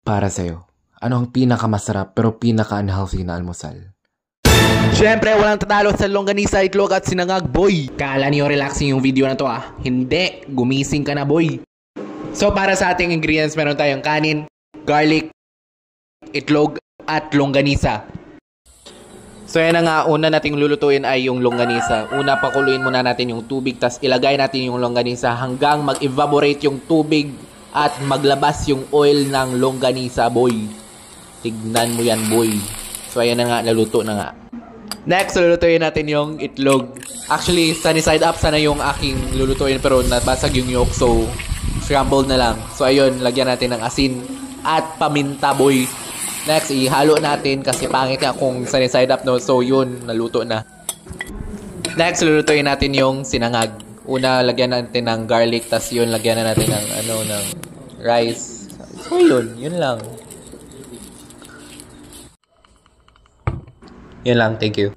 Para sa'yo, ano ang pinakamasarap pero pinaka-unhealthy na almusal? Siyempre, walang tatalo sa longganisa, itlog at sinangag, boy. Kala niyo relaxing yung video na to ah. Hindi, gumising ka na, boy. So para sa ating ingredients, meron tayong kanin, garlic, itlog at longganisa. So yan na nga, una nating lulutuin ay yung longganisa. Una, pakuluin muna natin yung tubig, tas ilagay natin yung longganisa hanggang mag-evaporate yung tubig at maglabas yung oil ng longganisa, boy. Tignan mo yan, boy. So ayan na nga, naluto na nga. Next, lulutuin natin yung itlog. Actually, sunny side up sana yung aking lulutuin pero nabasag yung yolk, so scrambled na lang. So ayun, lagyan natin ng asin at paminta, boy. Next, ihalo natin kasi pangit nga kung sunny side up, no? So yun, naluto na. Next, lulutuin natin yung sinangag. Una, lagyan natin ng garlic, tas yun, lagyan na natin ng, ng rice. So yun lang. Yun lang, thank you.